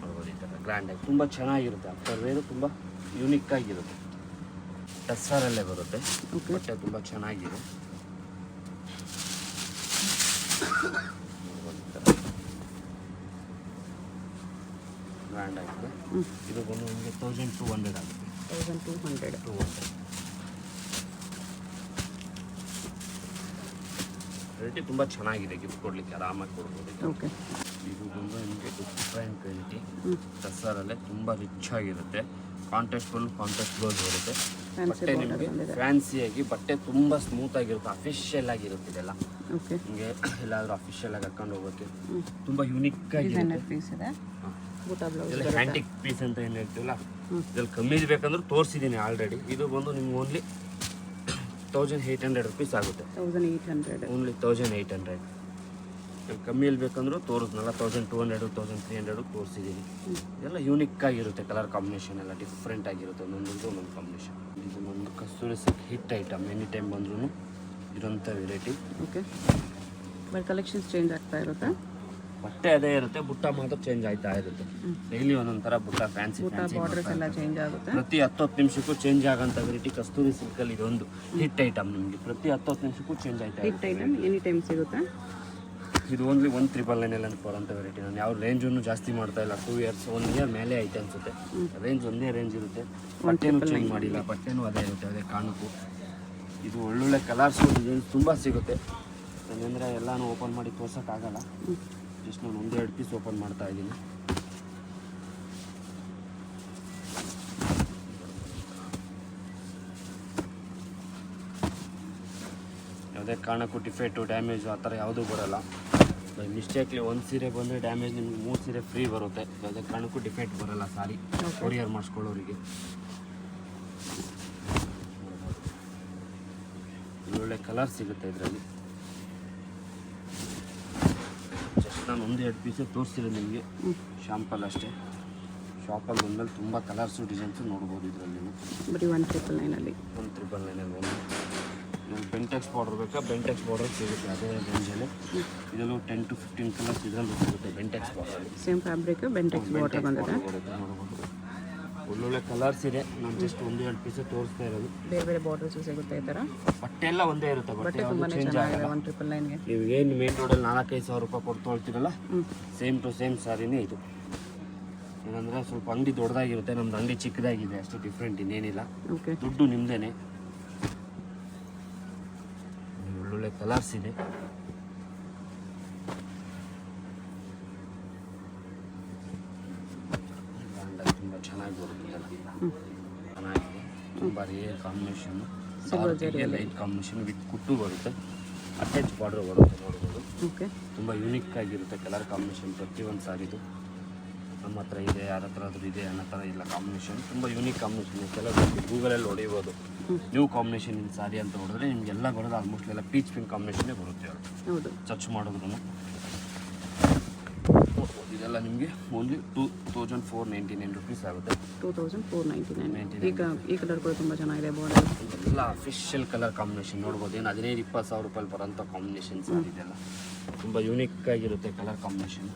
[SPEAKER 2] ನೋಡ್ಬೋದು ಈ ಥರ ಗ್ರ್ಯಾಂಡಾಗಿ ತುಂಬ ಚೆನ್ನಾಗಿರುತ್ತೆ. ಆಫ್ಟರ್ ವೇರು ತುಂಬ ಯೂನಿಕ್ ಆಗಿರುತ್ತೆ. ಟಸ್ಸರಲ್ಲೇ ಬರುತ್ತೆ.
[SPEAKER 1] ಓಕೆ.
[SPEAKER 2] ಬಟ್ಟೆ ತುಂಬ ಚೆನ್ನಾಗಿದೆ. ನೋಡ್ಬೋದು ಈ ಥರ ಗ್ರ್ಯಾಂಡ್ ಆಗಿದೆ. ಇದು ಬಂದು ನಿಮಗೆ 1200 ಆಗುತ್ತೆ.
[SPEAKER 1] 1200.
[SPEAKER 2] ರೇಟಿ ತುಂಬ ಚೆನ್ನಾಗಿದೆ. ಗಿಫ್ಟ್ ಕೊಡಲಿಕ್ಕೆ ಆರಾಮಾಗಿ ಕೊಡ್ಬೋದು.
[SPEAKER 1] ಓಕೆ.
[SPEAKER 2] ಇದು ಬಂದು ನಿಮಗೆ 220 ಟಸ್ಸರಲ್ಲೇ ತುಂಬ ರಿಚ್ ಆಗಿರುತ್ತೆ. ಕಾಂಟ್ರಾಸ್ಟ್ ಫುಲ್ ಕಾಂಟ್ರಾಸ್ಟ್ ಬ್ಲೌಸ್ ಬರುತ್ತೆ. ಬಟ್ಟೆ ನಿಮಗೆ ಫ್ಯಾನ್ಸಿಯಾಗಿ ಬಟ್ಟೆ ತುಂಬ ಸ್ಮೂತ್ ಆಗಿರುತ್ತೆ. ಅಫಿಷಿಯಲ್ ಆಗಿರುತ್ತೆ ಇದೆಲ್ಲ.
[SPEAKER 1] ಓಕೆ.
[SPEAKER 2] ನಿಮಗೆ ಎಲ್ಲಾದರೂ ಅಫಿಷಿಯಲ್ ಆಗಿ ಹಾಕೊಂಡು ಹೋಗೋಕ್ಕೆ ತುಂಬ ಯೂನಿಕ್ ಆಗಿರುತ್ತೆ.
[SPEAKER 1] ಪೀಸ್ ಇದೆ. ಬೂಟಾ ಬ್ಲೌಸ್
[SPEAKER 2] ಇದೆಲ್ಲ ಹ್ಯಾಂಟಿಕ್ ಪೀಸ್ ಅಂತ ಏನು ಹೇಳ್ತೀವಲ್ಲ, ಇದ್ರಲ್ಲಿ ಕಮ್ಮಿ ಬೇಕಂದ್ರೆ ತೋರಿಸಿದ್ದೀನಿ ಆಲ್ರೆಡಿ. ಇದು ಬಂದು ನಿಮ್ಗೆ ಓನ್ಲಿ 1800 ರುಪೀಸ್ ಆಗುತ್ತೆ.
[SPEAKER 1] 1800.
[SPEAKER 2] ಓನ್ಲಿ 1800. ಕಮ್ಮಿಯಲ್ಲಿ ಬೇಕಂದ್ರೂ ತೋರಿಸ್ನಲ್ಲ 1200 1300 ತೋರಿಸಿದ್ದೀನಿ. ಇದೆಲ್ಲ ಯೂನಿಕ್ ಆಗಿರುತ್ತೆ. ಕಲರ್ ಕಾಂಬಿನೇಷನ್ ಎಲ್ಲ ಡಿಫ್ರೆಂಟ್ ಆಗಿರುತ್ತೆ. ಒಂದೊಂದು ಕಾಂಬಿನೇಷನ್. ಇದು ಒಂದು Kasturi silk hit item. Any time ಬಂದ್ರೂ ಇರೋಂಥ variety.
[SPEAKER 1] Okay. But collections change ಆಗ್ತಾ ಇರುತ್ತೆ.
[SPEAKER 2] ಬಟ್ಟೆ ಅದೇ ಇರುತ್ತೆ, ಬುಟ್ಟ ಮಾತ್ರ ಚೇಂಜ್ ಆಯ್ತಾ ಇರುತ್ತೆ. ಡೈಲಿ ಒಂದೊಂಥರ ಬುಟ್ಟ ಫ್ಯಾನ್ಸಿ
[SPEAKER 1] ಬಾರ್ಡರ್ಸ್ ಎಲ್ಲ ಚೇಂಜ್ ಆಗುತ್ತೆ.
[SPEAKER 2] ಪ್ರತಿ 10 ನಿಮಿಷಕ್ಕೂ ಚೇಂಜ್ ಆಗೋಂಥ ವೆರೈಟಿ ಕಸ್ತೂರಿ ಸಿಲ್ಕಲ್ಲಿ ಇದೊಂದು ಹಿಟ್ ಐಟಮ್. ನಿಮಗೆ ಪ್ರತಿ 10 ನಿಮಿಷಕ್ಕೂ ಚೇಂಜ್ ಆಯ್ತಾ
[SPEAKER 1] ಹಿಟ್ ಐಟಮ್ ಎನಿ ಟೈಮ್ ಸಿಗುತ್ತೆ.
[SPEAKER 2] ಇದು ಓನ್ಲಿ 1999 ಬರೋಂಥ ವೆರೈಟಿ. ನಾನು ಯಾವ ರೇಂಜನ್ನು ಜಾಸ್ತಿ ಮಾಡ್ತಾ ಇಲ್ಲ. 2 ಇಯರ್ಸ್ 1 ಇಯರ್ ಮೇಲೆ ಐತೆ ಅನಿಸುತ್ತೆ. ರೇಂಜ್ ಒಂದೇ ರೇಂಜ್ ಇರುತ್ತೆ. ಬಟ್ಟೆನೂ ಚೇಂಜ್ ಮಾಡಿಲ್ಲ, ಬಟ್ಟೆನೂ ಅದೇ ಇರುತ್ತೆ, ಅದೇ ಕಾರಣಕ್ಕೂ. ಇದು ಒಳ್ಳೊಳ್ಳೆ ಕಲರ್ಸು ಡಿಸೈನ್ಸ್ ತುಂಬ ಸಿಗುತ್ತೆ. ಯಾಕೆಂದರೆ ಎಲ್ಲನೂ ಓಪನ್ ಮಾಡಿ ತೋರ್ಸೋಕ್ಕಾಗಲ್ಲ. ಜಸ್ಟ್ ನಾನು 1-2 ಪೀಸ್ ಓಪನ್ ಮಾಡ್ತಾ ಇದ್ದೀನಿ. ಯಾವುದೇ ಕಾರಣಕ್ಕೂ ಡಿಫೆಕ್ಟು ಡ್ಯಾಮೇಜು ಆ ಥರ ಯಾವುದೂ ಬರೋಲ್ಲ. ಬೈ ಮಿಸ್ಟೇಕ್ಲಿ ಒಂದು ಸೀರೆ ಬಂದರೆ ಡ್ಯಾಮೇಜ್ ನಿಮ್ಗೆ 3 ಸೀರೆ ಫ್ರೀ ಬರುತ್ತೆ. ಯಾವುದೇ ಕಾರಣಕ್ಕೂ ಡಿಫೆಕ್ಟ್ ಬರೋಲ್ಲ ಸಾರಿ ಕೊರಿಯರ್ ಮಾಡಿಸ್ಕೊಳ್ಳೋರಿಗೆ. ಒಳ್ಳೊಳ್ಳೆ ಕಲರ್ ಸಿಗುತ್ತೆ ಇದರಲ್ಲಿ. ಜಸ್ಟ್ ನಾನು 1-2 ಪೀಸೇ ತೋರಿಸ್ತಿರೋದು ನಿಮಗೆ, ಶಾಂಪಲ್ ಅಷ್ಟೇ. ಶಾಪಲ್ಲಿ ಬಂದಮೇಲೆ ತುಂಬ ಕಲರ್ಸು ಡಿಸೈನ್ಸು ನೋಡ್ಬೋದು ಇದರಲ್ಲಿ.
[SPEAKER 1] ಬರೀ 1,999
[SPEAKER 2] 1,999 ಒಂದು ಬೆಂಟೆಕ್ಸ್ ಬಾರ್ಡರ್ ಬೇಕಾ, ಬೆಂಟೆಕ್ಸ್ ಬಾರ್ಡರ್ ಸಿಗುತ್ತೆ ಅದೇ ರೇಂಜಲ್ಲಿ. ಇದರಲ್ಲೂ 10 to 15 ಕಲರ್ಸ್ ಇದರಲ್ಲೂ ಸಿಗುತ್ತೆ Bentex border.
[SPEAKER 1] Same fabric Bentex border ಬಂದಿದೆ.
[SPEAKER 2] ನೋಡ್ಬೋದು ಒಳ್ಳೊಳ್ಳೆ ಕಲರ್ಸ್ ಇದೆ. ನಾನು ಜಸ್ಟ್ 1-2 ಪೀಸೇ ತೋರಿಸ್ತಾ ಇರೋದು.
[SPEAKER 1] ಬೇರೆ ಬೇರೆ ಬಾರ್ಡರ್ಸ್ ಸಿಗುತ್ತೆ ಈ ಥರ.
[SPEAKER 2] ಬಟ್ಟೆ ಎಲ್ಲ ಒಂದೇ ಇರುತ್ತೆ, ಬಟ್ಟೆ
[SPEAKER 1] ತುಂಬಾ
[SPEAKER 2] ಚೇಂಜ್
[SPEAKER 1] ಚೆನ್ನಾಗಿದೆ.
[SPEAKER 2] ಆಗಲ್ಲ.
[SPEAKER 1] 1,999ಗೆ
[SPEAKER 2] ನೀವು ಏನು ಮೇನ್ ರೋಡಲ್ಲಿ 4-5 ಸಾವಿರ ರೂಪಾಯಿ ಕೊಟ್ಟು ತೊಳ್ತೀರಲ್ಲ, ಸೇಮ್ ಟು ಸೇಮ್ ಸಾರಿನೇ ಇದು. ಏನಂದರೆ ಸ್ವಲ್ಪ ಅಂಗಡಿ ದೊಡ್ಡದಾಗಿರುತ್ತೆ, ನಮ್ದು ಅಂಗಡಿ ಚಿಕ್ಕದಾಗಿದೆ ಅಷ್ಟೇ, ಡಿಫ್ರೆಂಟ್ ಇನ್ನೇನಿಲ್ಲ.
[SPEAKER 1] ಓಕೆ,
[SPEAKER 2] ದುಡ್ಡು ನಿಮ್ಮದೇನೆ. ಒಳ್ಳೊಳ್ಳೆ ಕಲರ್ಸ್ ಇದೆ. ತುಂಬ ಚೆನ್ನಾಗಿ ಬರುತ್ತೆ, ಚೆನ್ನಾಗಿದೆ. ತುಂಬ rare combination, light combination with ಕುಟ್ಟು ಬರುತ್ತೆ, ಅಟ್ಯಾಚ್ ಬಾರ್ಡರ್ ಬರುತ್ತೆ ನೋಡ್ಬೋದು.
[SPEAKER 1] ಓಕೆ,
[SPEAKER 2] ತುಂಬ ಯೂನಿಕ್ ಆಗಿರುತ್ತೆ ಕಲರ್ ಕಾಂಬಿನೇಷನ್. ಪ್ರತಿಯೊಂದು ಸಾರಿದು ನಮ್ಮ ಹತ್ರ ಇದೆ, ಯಾರ ಹತ್ರ ಆದರೂ ಇದೆ ಅನ್ನೋ ಥರ ಇಲ್ಲ ಕಾಂಬಿನೇಷನ್. ತುಂಬ ಯೂನಿಕ್ ಕಾಂಬಿನೇಷನ್. ಕೆಲವು ಗೂಗಲಲ್ಲಿ ಹೊಡಿಬೋದು ನ್ಯೂ ಕಾಂಬಿನೇಷನ್ ಇನ್ ಸಾರಿ ಅಂತ ಹೊಡೆದ್ರೆ ನಿಮಗೆಲ್ಲ ಬರೋದು ಆಲ್ಮೋಸ್ಟ್ ಎಲ್ಲ ಪೀಚ್ ಪಿಂಕ್ ಕಾಂಬಿನೇಷನ್ನೇ ಬರುತ್ತೆ.
[SPEAKER 1] ಹೌದು,
[SPEAKER 2] ಸರ್ಚ್ ಮಾಡಿದ್ರು ಇದೆಲ್ಲ ನಿಮಗೆ ಓನ್ಲಿ 2,499 ರುಪೀಸ್ ಆಗುತ್ತೆ.
[SPEAKER 1] 2,499. ಈ ಕಲರ್ ಕೂಡ ತುಂಬ ಚೆನ್ನಾಗಿದೆ ಬಾರ್ಡರ್.
[SPEAKER 2] ಎಲ್ಲ ಅಫಿಷಿಯಲ್ ಕಲರ್ ಕಾಂಬಿನೇಷನ್ ನೋಡ್ಬೋದು. ಏನು 15-20 ಸಾವಿರ ರೂಪಾಯಿ ಬರೋಂಥ ಕಾಂಬಿನೇಷನ್ಸ್ ಇದೆಲ್ಲ. ತುಂಬ ಯೂನಿಕ್ ಆಗಿರುತ್ತೆ ಕಲರ್ ಕಾಂಬಿನೇಷನ್.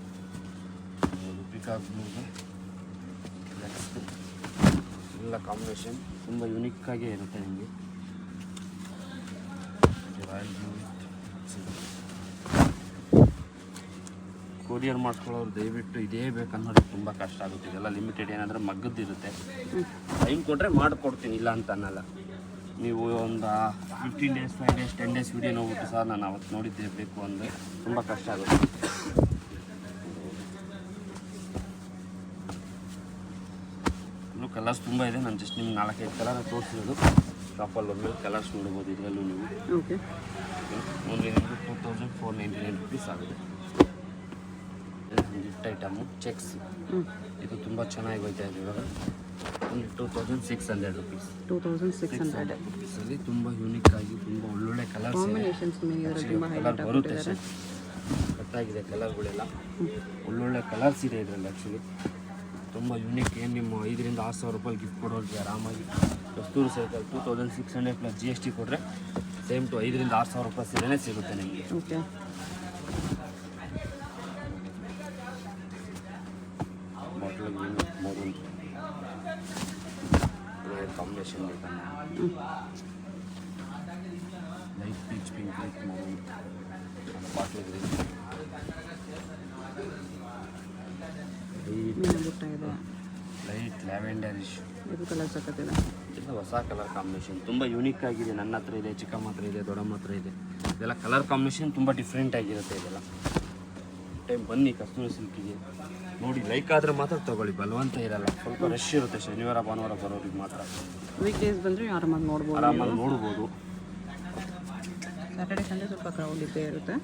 [SPEAKER 2] ಪಿಕಾಕ್ ಬ್ಲೂಗೆ ಎಲ್ಲ ಕಾಂಬಿನೇಷನ್ ತುಂಬ ಯೂನಿಕ್ಕಾಗೇ ಇರುತ್ತೆ ನಿಮಗೆ. ರಾಯಲ್ ಬ್ಲೂ ಕೊರಿಯರ್ ಮಾಡಿಸ್ಕೊಳ್ಳೋರು ದಯವಿಟ್ಟು ಇದೇ ಬೇಕನ್ನೋರಿಗೆ ತುಂಬ ಕಷ್ಟ ಆಗುತ್ತೆ. ಇದೆಲ್ಲ ಲಿಮಿಟೆಡ್, ಏನಂದರೆ ಮಗ್ಗದ್ದಿರುತ್ತೆ. ಟೈಮ್ ಕೊಟ್ಟರೆ ಮಾಡಿಕೊಡ್ತೀನಿ, ಇಲ್ಲ ಅಂತ ಅನ್ನಲ್ಲ. ನೀವು ಒಂದು 15 days 5 days 10 days ವೀಡಿಯೋ ನೋಡ್ಬಿಟ್ಟು ಸರ್ ನಾನು ಅವತ್ತು ನೋಡಿದ್ದೇ ಬೇಕು ಅಂದರೆ ತುಂಬ ಕಷ್ಟ ಆಗುತ್ತೆ. ಇನ್ನೂ ಕಲರ್ಸ್ ತುಂಬ ಇದೆ. ನಾನು ಜಸ್ಟ್ ನಿಮ್ಗೆ 4-5 ಕಲರ್ ತೋರಿಸಿರೋದು. ಶಾಪಲ್ಲಿ ಬಂದಮೇಲೆ ಕಲರ್ಸ್ ನೋಡ್ಬೋದು. ಇದರಲ್ಲೂ ನೀವು
[SPEAKER 1] ಓಕೆ,
[SPEAKER 2] ಓನ್ಲಿ ನಿಮಗೆ 2,499 ರುಪೀಸ್ ಆಗುತ್ತೆ. ಗಿಫ್ಟ್ ಐಟಮು ಚೆಕ್ಸ್, ಇದು ತುಂಬ ಚೆನ್ನಾಗಿ ಹೋಗ್ತಾ ಇದೆ ಇವಾಗ. ಒಂದು 2,600 ರುಪೀಸ್.
[SPEAKER 1] 2,600
[SPEAKER 2] ರುಪೀಸಲ್ಲಿ ತುಂಬ ಯೂನಿಕ್ ಆಗಿ ತುಂಬ ಒಳ್ಳೊಳ್ಳೆ ಕಲರ್ಸ್ ಕಲರ್ ಬರುತ್ತೆ. ಕಟ್ಟಾಗಿದೆ ಕಲರ್ಗಳೆಲ್ಲ, ಒಳ್ಳೊಳ್ಳೆ ಕಲರ್ಸ್ ಇದೆ ಇದರಲ್ಲಿ. ಆ್ಯಕ್ಚುಲಿ ತುಂಬ ಯೂನಿಕ್. ಏನು ನಿಮ್ಮ 5,000-6 ಸಾವಿರ ರೂಪಾಯಿ ಗಿಫ್ಟ್ ಕೊಡೋರಿಗೆ ಆರಾಮಾಗಿ ಕಸ್ತೂರಿ ಸರ್ಕಲ್ 2,600 ಪ್ಲಸ್ GST ಕೊಟ್ಟರೆ ಸೇಮ್ ಟು 5,000-6 ಸಾವಿರ ರೂಪಾಯಿ ಸೀರೆನೇ ಸಿಗುತ್ತೆ ನಿಮಗೆ.
[SPEAKER 1] Okay,
[SPEAKER 2] maroon combination light peach pink light maroon bottle green light lavenderish.
[SPEAKER 1] ಇದು ಕಲರ್ ಸಕ್ಕತ್ತಿದೆ.
[SPEAKER 2] ಇದು ಹೊಸ ಕಲರ್ ಕಾಂಬಿನೇಷನ್ ತುಂಬ ಯೂನಿಕ್ ಆಗಿದೆ. ನನ್ನ ಹತ್ರ ಇದೆ, ಚಿಕ್ಕಮ್ಮ ಹತ್ರ ಇದೆ, ದೊಡ್ಡಮ್ಮ ಹತ್ರ ಇದೆ. ಇದೆಲ್ಲ ಕಲರ್ ಕಾಂಬಿನೇಷನ್ ತುಂಬ ಡಿಫ್ರೆಂಟ್ ಆಗಿರುತ್ತೆ. ಇದೆಲ್ಲ ಟೈಮ್ ಬನ್ನಿ ಕಸ್ತೂರಿ ಸಿಲ್ಕಿಗೆ ನೋಡಿ, ಲೈಕ್ ಆದರೆ ಮಾತ್ರ ತೊಗೊಳ್ಳಿ, ಬಲವಂತ ಇರಲ್ಲ. ಸ್ವಲ್ಪ ರಶ್ ಇರುತ್ತೆ ಶನಿವಾರ ಭಾನುವಾರ ಬರೋರಿಗೆ ಮಾತ್ರ.
[SPEAKER 1] ವೀಕ್ ಡೇಸ್ ಬಂದರೆ ಆರಾಮಾಗಿ ನೋಡ್ಬೋದು. ಸ್ಯಾಟರ್ಡೆ ಸಂಡೇ ಸ್ವಲ್ಪ ಕ್ರೌಡ್ ಇದ್ದೇ ಇರುತ್ತೆ.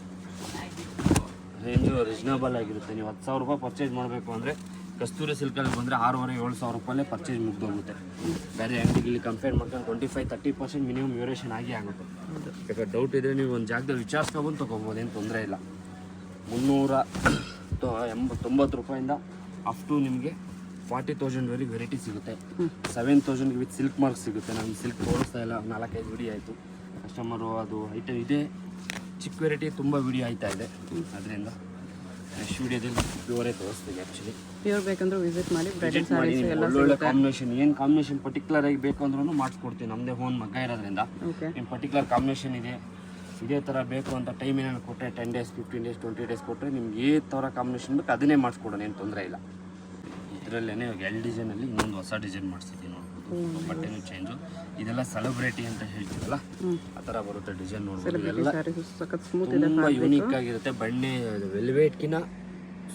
[SPEAKER 2] ರೇಂಜು ರೀಸನಬಲ್ ಆಗಿರುತ್ತೆ. ನೀವು 10,000 ರೂಪಾಯಿ ಪರ್ಚೇಸ್ ಮಾಡಬೇಕು ಅಂದರೆ ಕಸ್ತೂರಿ ಸಿಲ್ಕಲ್ಲಿ ಬಂದರೆ 6,500-7,000 ರೂಪಾಯಲ್ಲೇ ಪರ್ಚೇಸ್ ಮುಗ್ದೋಗುತ್ತೆ. ಬೇರೆ ಅಂಗಡಿಗಳಲ್ಲಿ ಕಂಪೇರ್ ಮಾಡ್ಕೊಂಡು 25-30% ಮಿನಿಮಮ್ ವೇರಿಯೇಷನ್ ಆಗುತ್ತೆ. ಬೇಕಾದ್ರೆ ಡೌಟ್ ಇದ್ದರೆ ನೀವು ಒಂದು ಜಾಗದಲ್ಲಿ ವಿಚಾರಿಸ್ಕೊಬಂದು ತೊಗೊಬೋದು, ಏನು ತೊಂದರೆ ಇಲ್ಲ. 390 ರೂಪಾಯಿಂದ ಅಪ್ ಟು ನಿಮಗೆ 40,000ವರೆಗೆ ವೆರೈಟಿ ಸಿಗುತ್ತೆ. 7,000 ವಿತ್ ಸಿಲ್ಕ್ ಮಾರ್ಕ್ ಸಿಗುತ್ತೆ. ನಾನು ಸಿಲ್ಕ್ ತೋರಿಸ್ತಾ ಇಲ್ಲ, 4-5 ವಿಡಿಯೋ ಆಯಿತು. ಕಸ್ಟಮರು ಅದು ಐಟಮ್ ಇದೆ, ಚಿಕ್ಕ ವೆರೈಟಿ ತುಂಬ ವಿಡಿಯೋ ಆಯ್ತಾ ಇದೆ. ಅದರಿಂದ ನೆಕ್ಸ್ಟ್ ವಿಡಿಯೋದಲ್ಲಿ ಪ್ಯೂರೇ ತೋರಿಸ್ತೀವಿ. ಆ್ಯಕ್ಚುಲಿ
[SPEAKER 1] ಪ್ಯೂರ್ ಬೇಕಂದ್ರೆ ವಿಸಿಟ್ ಮಾಡಿ.
[SPEAKER 2] ಒಳ್ಳೊಳ್ಳೆ ಕಾಂಬಿನೇಷನ್, ಏನು ಕಾಂಬಿನೇಷನ್ ಪರ್ಟಿಕ್ಯುಲರ್ ಆಗಿ ಬೇಕು ಅಂದ್ರೂ ಮಾಡಿಸ್ಕೊಡ್ತೀವಿ. ನಮ್ಮದೇ ಹೋನ್ ಮಗ್ಗ ಇರೋದ್ರಿಂದ ಏನು ಪರ್ಟಿಕ್ಯುಲರ್ ಕಾಂಬಿನೇಷನ್ ಇದೆ ಇದೇ ಥರ ಬೇಕು ಅಂತ ಟೈಮ್ ಏನೇನು ಕೊಟ್ಟರೆ 10 days 15 days 20 days ಕೊಟ್ಟರೆ ನಿಮ್ಗೆ ಏ ಥರ ಕಾಂಬಿನೇಷನ್ ಬೇಕು ಅದನ್ನೇ ಮಾಡಿಸ್ಕೊಡೋಣ, ಏನು ತೊಂದರೆ ಇಲ್ಲ. ಇದರಲ್ಲೇ ಇವಾಗ L ಡಿಸೈನಲ್ಲಿ ಇನ್ನೊಂದು ಹೊಸ ಡಿಸೈನ್ ಮಾಡಿಸಿದ್ದೀವಿ ನೋಡ್ಬೋದು. ಬಟ್ಟೆನೂ ಚೇಂಜು. ಇದೆಲ್ಲ ಸೆಲೆಬ್ರಿಟಿ ಅಂತ ಹೇಳ್ತೀವಲ್ಲ ಆ ಥರ ಬರುತ್ತೆ ಡಿಸೈನ್ ನೋಡ್ಬೋದು. ಎಲ್ಲ ತುಂಬ ಯೂನಿಕ್ ಆಗಿರುತ್ತೆ. ಬಣ್ಣೆ ವೆಲ್ವೇಟ್ಕಿನ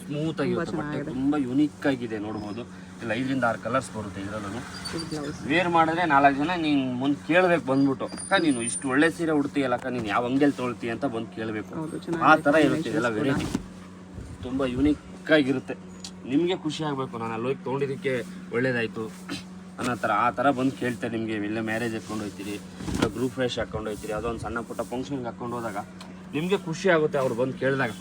[SPEAKER 2] ಸ್ಮೂತ್ ಆಗಿರುತ್ತೆ ಬಟ್ಟೆ, ತುಂಬ ಯೂನಿಕ್ ಆಗಿದೆ ನೋಡ್ಬೋದು. ಇಲ್ಲ 5-6 ಕಲರ್ಸ್ ಬರುತ್ತೆ ಇದರಲ್ಲೂ. ವೇರ್ ಮಾಡಿದ್ರೆ 4 ಜನ ನೀನು ಮುಂದೆ ಕೇಳಬೇಕು ಬಂದ್ಬಿಟ್ಟು, ಅಕ್ಕ ನೀನು ಇಷ್ಟು ಒಳ್ಳೆ ಸೀರೆ ಉಡ್ತೀಯಲ್ಲಕ್ಕ, ನೀನು ಯಾವ ಅಂಗಡಿಯಲ್ಲಿ ತೊಳ್ತೀಯ ಅಂತ ಬಂದು ಕೇಳಬೇಕು. ಆ ಥರ ಇರುತ್ತೆ ಇದೆಲ್ಲ ವೆರೈಟಿ. ತುಂಬ ಯೂನಿಕ್ ಆಗಿರುತ್ತೆ. ನಿಮಗೆ ಖುಷಿ ಆಗಬೇಕು, ನಾನು ಅಲ್ಲೋಗಿ ತೊಗೊಂಡಿದ್ದಕ್ಕೆ ಒಳ್ಳೇದಾಯಿತು ಅನ್ನೋ ಥರ ಆ ಥರ ಬಂದು ಕೇಳ್ತಾರೆ ನಿಮಗೆ. ಇಲ್ಲ ಮ್ಯಾರೇಜ್ ಹಾಕ್ಕೊಂಡು ಹೋಗ್ತೀರಿ, ಇಲ್ಲ ಗ್ರೂಪ್ ಫ್ರೆಶ್ ಹಾಕ್ಕೊಂಡು ಹೋಗ್ತೀರಿ, ಯಾವುದೋ ಒಂದು ಸಣ್ಣ ಪುಟ್ಟ ಫಂಕ್ಷನ್ಗೆ ಹಾಕ್ಕೊಂಡು ಹೋದಾಗ ನಿಮಗೆ ಖುಷಿ ಆಗುತ್ತೆ ಅವ್ರು ಬಂದು ಕೇಳಿದಾಗ,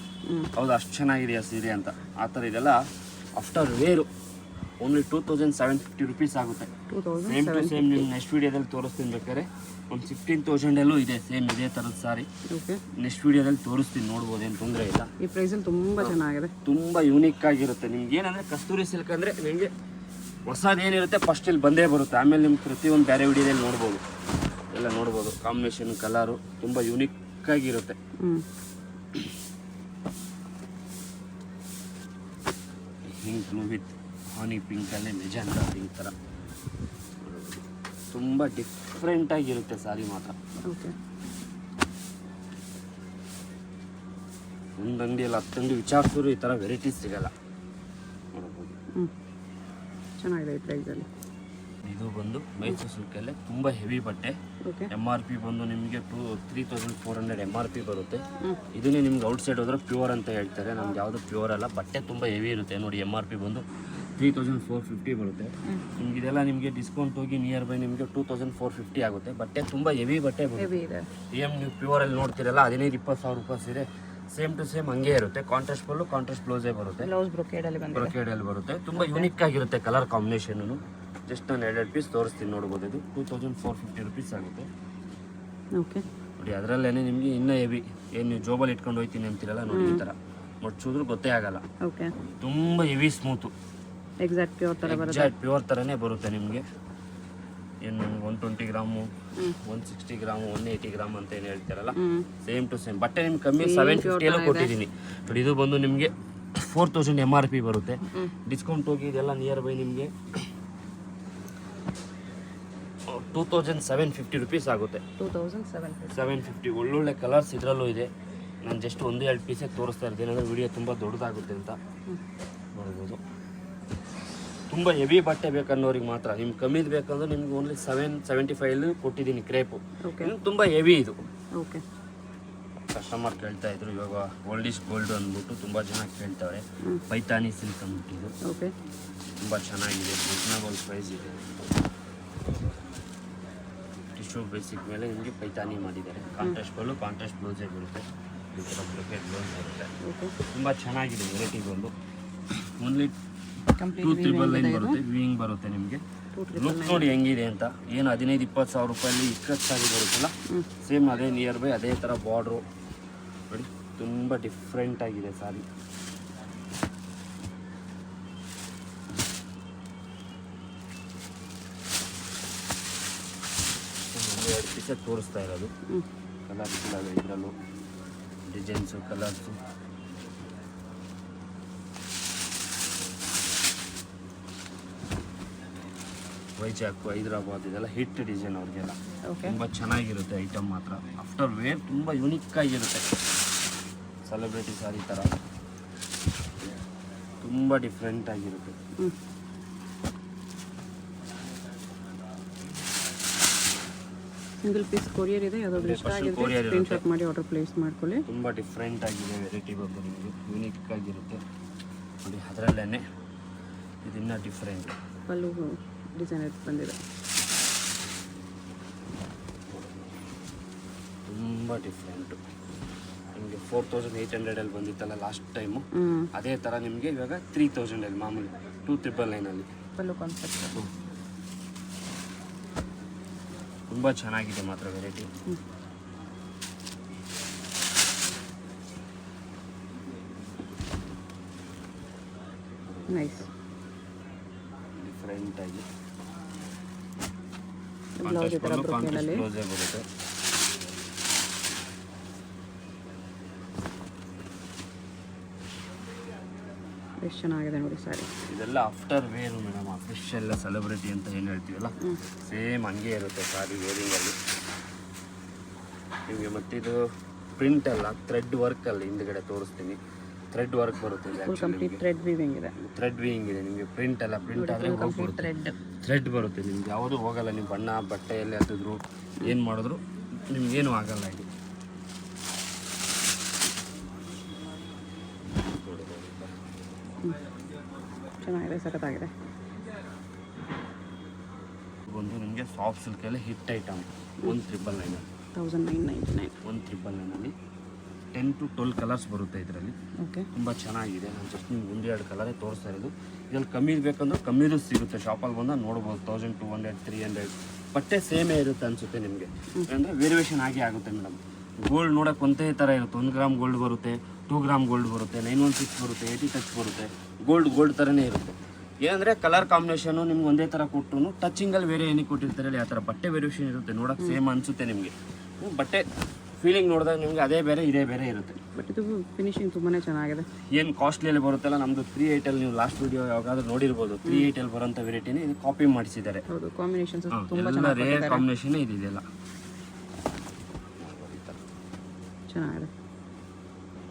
[SPEAKER 2] ಹೌದು ಅಷ್ಟು ಚೆನ್ನಾಗಿದೆಯಾ ಸೀರೆ ಅಂತ. ಆ ಥರ ಇದೆಲ್ಲ ಆಫ್ಟರ್ ವೇರು ಓನ್ಲಿ 2750 rupees ಆಗುತ್ತೆ. ಸೇಮ್ ಟು ಸೇಮ್ ನೀವು ನೆಕ್ಸ್ಟ್ ವೀಡಿಯೋದಲ್ಲಿ ತೋರಿಸ್ತೀನಿ. ಬೇಕಾದ್ರೆ ಒಂದು 15,000 ಇದೆ ಸೇಮ್ ಇದೇ ಥರದ ಸಾರಿ. ನೆಕ್ಸ್ಟ್ ವೀಡಿಯೋದಲ್ಲಿ ತೋರಿಸ್ತೀನಿ, ನೋಡ್ಬೋದು, ಏನು ತೊಂದರೆ ಇಲ್ಲ.
[SPEAKER 1] ಈ ಪ್ರೈಸಲ್ಲಿ ತುಂಬ ಚೆನ್ನಾಗಿದೆ,
[SPEAKER 2] ತುಂಬ ಯೂನಿಕ್ ಆಗಿರುತ್ತೆ. ನಿಮ್ಗೆ ಏನಂದರೆ ಕಸ್ತೂರಿ ಸಿಲ್ಕ್ ಅಂದರೆ ನಿಮಗೆ ಹೊಸದು ಏನಿರುತ್ತೆ ಫಸ್ಟ್ ಇಲ್ಲಿ ಬಂದೇ ಬರುತ್ತೆ. ಆಮೇಲೆ ನಿಮ್ಗೆ ಪ್ರತಿಯೊಂದು ಬೇರೆ ವಿಡಿಯೋದಲ್ಲಿ ನೋಡ್ಬೋದು, ಎಲ್ಲ ನೋಡ್ಬೋದು. ಕಾಂಬಿನೇಷನ್ ಕಲರು ತುಂಬ ಯೂನಿಕ್ ಆಗಿರುತ್ತೆ. ಹಿಂಗ್ ಬ್ಲೂ ವಿತ್ ಹಾನಿ ಪಿಂಕಲ್ಲೇ ಮೆಜೆಂಟಾ ಪಿಂಕ್ ಥರ ತುಂಬ ಡಿಫ್ರೆಂಟ್ ಆಗಿರುತ್ತೆ ಸಾರಿ ಮಾತ್ರ. ಒಂದು ಅಂಗಡಿಯಲ್ಲಿ 10 ಅಂಗಡಿ ವಿಚಾರಿಸಿದ್ರು ಈ ಥರ ವೆರೈಟೀಸ್ ಸಿಗಲ್ಲ, ನೋಡ್ಬೋದು.
[SPEAKER 1] ಚೆನ್ನಾಗಿದೆ ಈ ಪ್ರೈಸಲ್ಲಿ.
[SPEAKER 2] ಇದು ಬಂದು ಮೈಸೂರು ಸಿಲ್ಕಲ್ಲೇ ತುಂಬ ಹೆವಿ ಬಟ್ಟೆ. MRP ಬಂದು ನಿಮಗೆ 3400 MRP ಬರುತ್ತೆ. ಇದನ್ನೇ ನಿಮ್ಗೆ ಔಟ್ಸೈಡ್ ಹೋದ್ರೆ ಪ್ಯೂರ್ ಅಂತ ಹೇಳ್ತಾರೆ, ನಮ್ಗೆ ಯಾವುದು ಪ್ಯೂರ್ ಅಲ್ಲ. ಬಟ್ಟೆ ತುಂಬ ಹೆವಿ ಇರುತ್ತೆ ನೋಡಿ. MRP ಬಂದು 3450 ಬರುತ್ತೆ. ನಿಮ್ಗೆ ಇದೆಲ್ಲ ನಿಮಗೆ ಡಿಸ್ಕೌಂಟ್ ಹೋಗಿ ನಿಯರ್ ಬೈ ನಿಮಗೆ 2450 ಆಗುತ್ತೆ. ಬಟ್ಟೆ ತುಂಬ ಹೆವಿ ಬಟ್ಟೆ ಬರುತ್ತೆ. ಏನು ನೀವು ಪ್ಯೂರಲ್ಲಿ ನೋಡ್ತೀರಲ್ಲ 15-20 ಸಾವಿರ ರೂಪಾಯಿ ಸೀರೆ ಸೇಮ್ ಟು ಸೇಮ್ ಹಂಗೆ ಇರುತ್ತೆ. ಕಾಂಟ್ರಾಸ್ಟ್ ಪಲ್ಲು ಕಾಂಟ್ರಾಸ್ಟ್ ಬ್ಲೌಸೇ ಬರುತ್ತೆ, ಬ್ರೊಕೇಡಲ್ಲಿ ಬರುತ್ತೆ. ತುಂಬ ಯೂನಿಕ್ ಆಗಿರುತ್ತೆ ಕಲರ್ ಕಾಂಬಿನೇಷನ್ನು. ಜಸ್ಟ್ ನಾನು 2 ಪೀಸ್ ತೋರಿಸ್ತೀನಿ, ನೋಡ್ಬೋದು. ಇದು 2450 rupees ಆಗುತ್ತೆ. ನೋಡಿ ಅದರಲ್ಲೇ ನಿಮಗೆ ಇನ್ನೂ ಹೆವಿ ಏನು ನೀವು ಜೋಬಲ್ಲಿ ಇಟ್ಕೊಂಡು ಹೋಗ್ತೀನಿ ಅಂತೀರಲ್ಲ ನೋಡಿ, ಈ ಥರ ಮುಡ್ಸಿದ್ರು ಗೊತ್ತೇ ಆಗಲ್ಲ. ತುಂಬ ಹೆವಿ ಸ್ಮೂತು,
[SPEAKER 1] ಎಕ್ಸಾಕ್ಟ್
[SPEAKER 2] ಪ್ಯೂರ್ ಥರನೇ ಬರುತ್ತೆ ನಿಮಗೆ. ಏನು 120 ಗ್ರಾಮು 160 ಗ್ರಾಮು 180 ಗ್ರಾಮ್ ಅಂತ ಏನು ಹೇಳ್ತಾರಲ್ಲ, ಸೇಮ್ ಟು ಸೇಮ್. ಬಟ್ಟೆ ನಿಮ್ಗೆ ಕಮ್ಮಿ 750 ಕೊಟ್ಟಿದ್ದೀನಿ ನೋಡಿ. ಇದು ಬಂದು ನಿಮಗೆ 4000 MRP ಬರುತ್ತೆ. ಡಿಸ್ಕೌಂಟ್ ಹೋಗಿ ಇದೆಲ್ಲ ನಿಯರ್ ಬೈ ನಿಮಗೆ 2750 rupees ಆಗುತ್ತೆ. 750. ಒಳ್ಳೊಳ್ಳೆ ಕಲರ್ಸ್ ಇದರಲ್ಲೂ ಇದೆ. ನಾನು ಜಸ್ಟ್ 1-2 ಪೀಸೇ ತೋರಿಸ್ತಾ ಇರ್ತೀನಿ, ಅಂದರೆ ವಿಡಿಯೋ ತುಂಬ ದೊಡ್ಡದಾಗುತ್ತೆ ಅಂತ ನೋಡ್ಬೋದು. ತುಂಬ ಹೆವಿ ಬಟ್ಟೆ ಬೇಕನ್ನೋರಿಗೆ ಮಾತ್ರ. ನಿಮ್ಗೆ ಕಮ್ಮಿದು ಬೇಕಂದ್ರೆ ನಿಮ್ಗೆ ಓನ್ಲಿ 775 ಕೊಟ್ಟಿದ್ದೀನಿ ಕ್ರೇಪು. ತುಂಬ ಹೆವಿ ಇದು. ಕಸ್ಟಮರ್ ಕೇಳ್ತಾ ಇದ್ರು, ಇವಾಗ ಓಲ್ಡ್ ಈಸ್ ಗೋಲ್ಡ್ ಅಂದ್ಬಿಟ್ಟು ತುಂಬ ಜನ ಕೇಳ್ತಾರೆ. ಪೈತಾನಿ ಸಿಲ್ಕ್ ಅಂದ್ಬಿಟ್ಟು ಇದು ತುಂಬ ಚೆನ್ನಾಗಿದೆ, ರೀಸನಬಲ್ ಪ್ರೈಸ್ ಇದೆ. ಟಿಶ್ಯೂ ಬೇಸಿಕ್ ಮೇಲೆ ನಿಮಗೆ ಪೈತಾನಿ ಮಾಡಿದ್ದಾರೆ. ಕಾಂಟ್ರಾಸ್ಟ್ ಪಲ್ಲು ಕಾಂಟ್ರಾಸ್ಟ್ ಬ್ಲೌಸೇ ಬರುತ್ತೆ, ಈ ಥರ ಬ್ರೊಕೇಡ್ ಬ್ಲೌಸ್ ಬರುತ್ತೆ. ತುಂಬ ಚೆನ್ನಾಗಿದೆ ವೆರೈಟಿ ಬಂದು. ಓನ್ಲಿ 299 ಬರುತ್ತೆ. ವಿಂಗ್ ಬರುತ್ತೆ ನಿಮಗೆ. ಲುಕ್ ನೋಡಿ ಹೆಂಗಿದೆ ಅಂತ. ಏನು 15-20 ಸಾವಿರ ರೂಪಾಯಲ್ಲಿ ಇಕ್ಕತ್ತಾಗಿ ಬರುತ್ತಲ್ಲ, ಸೇಮ್ ಅದೇ ನಿಯರ್ ಬೈ ಅದೇ ಥರ ಬಾರ್ಡ್ರು ನೋಡಿ. ತುಂಬ ಡಿಫ್ರೆಂಟ್ ಆಗಿದೆ ಸಾರಿ. ಒಂದು 2 ಪೀಸೇ ತೋರಿಸ್ತಾ ಇರೋದು. ಕಲರ್ಸ್ ಇದರಲ್ಲೂ ಡಿಸೈನ್ಸು ಕಲರ್ಸು ವೈಜಾಗ್ ಹೈದರಾಬಾದ್ ಇದೆಲ್ಲ ಹಿಟ್ ಡಿಸೈನ್ ಅವ್ರಿಗೆಲ್ಲ ತುಂಬ ಚೆನ್ನಾಗಿರುತ್ತೆ ಐಟಮ್ ಮಾತ್ರ. ಆಫ್ಟರ್ ವೇರ್ ತುಂಬ ಯೂನಿಕ್ ಆಗಿರುತ್ತೆ. ಸೆಲೆಬ್ರಿಟಿ ಸಾರಿ ಥರ ತುಂಬ ಡಿಫ್ರೆಂಟ್ ಆಗಿರುತ್ತೆ.
[SPEAKER 1] ಸಿಂಗಲ್ ಪೀಸ್ ಕೊರಿಯರ್ ಇದೆ, ಯಾವುದಾದ್ರು ಇಷ್ಟ ಆಗಿದ್ರೆ ಸ್ಕ್ರೀನ್ಶಾಟ್ ಮಾಡಿ ಆರ್ಡರ್ ಪ್ಲೇಸ್ ಮಾಡ್ಕೊಳ್ಳಿ.
[SPEAKER 2] ತುಂಬ ಡಿಫ್ರೆಂಟ್ ಆಗಿದೆ ವೆರೈಟಿ ಬಂದು ನಿಮಗೆ, ಯೂನಿಕ್ ಆಗಿರುತ್ತೆ ನೋಡಿ. ಅದರಲ್ಲೇ ಇದನ್ನ ಡಿಫ್ರೆಂಟ್
[SPEAKER 1] ಪಲ್ಲು ಡಿಸೈನ್ ಬಂದಿದೆ,
[SPEAKER 2] ತುಂಬ ಡಿಫ್ರೆಂಟು. ನಿಮಗೆ 4800 ಬಂದಿತ್ತಲ್ಲ ಲಾಸ್ಟ್ ಟೈಮು, ಅದೇ ಥರ ನಿಮಗೆ ಇವಾಗ 3000 ಮಾಮೂಲಿ 2999
[SPEAKER 1] ಪಲ್ಲು ಕಾನ್ಸೆಪ್ಟ್.
[SPEAKER 2] ತುಂಬ ಚೆನ್ನಾಗಿದೆ ಮಾತ್ರ ವೆರೈಟಿ.
[SPEAKER 1] ನೈಸ್
[SPEAKER 2] ಡಿಫ್ರೆಂಟ್ ಆಗಿ
[SPEAKER 1] ಬ್ಲೌಸ್ ಈ ಥರ ಬ್ರೊಕೇಡಲ್ಲಿ
[SPEAKER 2] ಬ್ಲೌಸೇ ಬರುತ್ತೆ.
[SPEAKER 1] ಎಷ್ಟು ಚೆನ್ನಾಗಿದೆ ನೋಡಿ ಸಾರಿ.
[SPEAKER 2] ಇದೆಲ್ಲ after wear madam. Official celebrity ಅಂತ ಏನು ಹೇಳ್ತೀವಲ್ಲ, ಸೇಮ್ ಹಂಗೆ ಇರುತ್ತೆ ಸಾರಿ ವೇರಿಂಗಲ್ಲಿ ನಿಮಗೆ. ಮತ್ತಿದು ಪ್ರಿಂಟ್ ಅಲ್ಲ, ಥ್ರೆಡ್ ವರ್ಕಲ್ಲಿ ಹಿಂದ್ಗಡೆ ತೋರಿಸ್ತೀನಿ. ಥ್ರೆಡ್ ವರ್ಕ್ ಬರುತ್ತೆ,
[SPEAKER 1] ಥ್ರೆಡ್ ವೀವಿಂಗ್ ಇದೆ.
[SPEAKER 2] ಥ್ರೆಡ್ ವೀವಿಂಗ್ ಇದೆ ನಿಮಗೆ. ಪ್ರಿಂಟ್ ಅಲ್ಲ, ಪ್ರಿಂಟ್ ಆದರೆ ಥ್ರೆಡ್ ಬರುತ್ತೆ ನಿಮ್ಗೆ. ಯಾವುದೂ ಹೋಗಲ್ಲ. ನೀವು ಬಣ್ಣ ಬಟ್ಟೆಯಲ್ಲಿ ಹತ್ತಿದ್ರು ಏನು ಮಾಡಿದ್ರು ನಿಮ್ಗೇನು ಆಗಲ್ಲ. ಇದು
[SPEAKER 1] ಚೆನ್ನಾಗಿದೆ, ಸಖತ್ತಾಗಿದೆ.
[SPEAKER 2] ಸಾಫ್ಟ್ ಸಿಲ್ಕಲ್ಲಿ ಹಿಟ್ ಐಟಮ್ 1999
[SPEAKER 1] 1999.
[SPEAKER 2] 1999 10 to 12 ಕಲರ್ಸ್ ಬರುತ್ತೆ ಇದರಲ್ಲಿ.
[SPEAKER 1] ಓಕೆ.
[SPEAKER 2] ತುಂಬ ಚೆನ್ನಾಗಿದೆ. ನಾನು ಜಸ್ಟ್ ನಿಮ್ಗೆ 1-2 ಕಲರೇ ತೋರಿಸ್ತಾ ಇರೋದು. ಇದ್ರಲ್ಲಿ ಕಮ್ಮಿದು ಬೇಕಂದ್ರೆ ಕಮ್ಮಿದು ಸಿಗುತ್ತೆ, ಶಾಪಲ್ಲಿ ಬಂದಾಗ ನೋಡ್ಬೋದು. 1200 300 ಬಟ್ಟೆ ಸೇಮೇ ಇರುತ್ತೆ ಅನಿಸುತ್ತೆ ನಿಮಗೆ, ಅಂದರೆ ವೇರಿಯೇಷನ್ ಆಗೇ ಆಗುತ್ತೆ ಮೇಡಮ್. ಗೋಲ್ಡ್ ನೋಡೋಕೆ ಒಂದೇ ಥರ ಇರುತ್ತೆ. 1 ಗ್ರಾಮ್ ಗೋಲ್ಡ್ ಬರುತ್ತೆ, 2 ಗ್ರಾಮ್ ಗೋಲ್ಡ್ ಬರುತ್ತೆ, 916 ಬರುತ್ತೆ, 80 ಟಚ್ ಬರುತ್ತೆ. ಗೋಲ್ಡ್ ಥರನೇ ಇರುತ್ತೆ. ಏನಂದರೆ ಕಲರ್ ಕಾಂಬಿನೇಷನು ನಿಮ್ಗೆ ಒಂದೇ ಥರ ಕೊಟ್ಟರು ಟಚಿಂಗಲ್ಲಿ ಬೇರೆ ಏನಕ್ಕೆ ಕೊಟ್ಟಿರ್ತಾರೆ ಆ ಥರ ಬಟ್ಟೆ ವೇರಿಯೇಷನ್ ಇರುತ್ತೆ. ನೋಡೋಕೆ ಸೇಮ್ ಅನಿಸುತ್ತೆ ನಿಮಗೆ. ಬಟ್ಟೆ ಫೀಲಿಂಗ್ ನೋಡಿದಾಗ ನಿಮಗೆ ಅದೇ ಬೇರೆ ಇದೇ ಬೇರೆ ಇರುತ್ತೆ.
[SPEAKER 1] ಬಟ್ ಇದು ಫಿನಿಶಿಂಗ್ ತುಂಬಾ ಚೆನ್ನಾಗಿದೆ.
[SPEAKER 2] ಏನು ಕಾಸ್ಟ್ಲಿಯಲ್ಲಿ ಬರುತ್ತಲ್ಲ, ನಮ್ಮದು 38 ನೀವು ಲಾಸ್ಟ್ ವಿಡಿಯೋ ಯಾವಾಗಾದ್ರೂ ನೋಡಿರ್ಬೋದು. 38 ಬರೋಂಥ ವೆರೈಟಿನೇ ಇದು ಕಾಪಿ ಮಾಡಿಸಿದ್ದಾರೆ.
[SPEAKER 1] ಹೌದು, ಕಾಂಬಿನೇಷನ್ಸ್ ತುಂಬ
[SPEAKER 2] ಎಲ್ಲ ರೇರ್ ಕಾಂಬಿನೇಷನ್ ಇದೆಯಲ್ಲ
[SPEAKER 1] ಚೆನ್ನಾಗಿದೆ.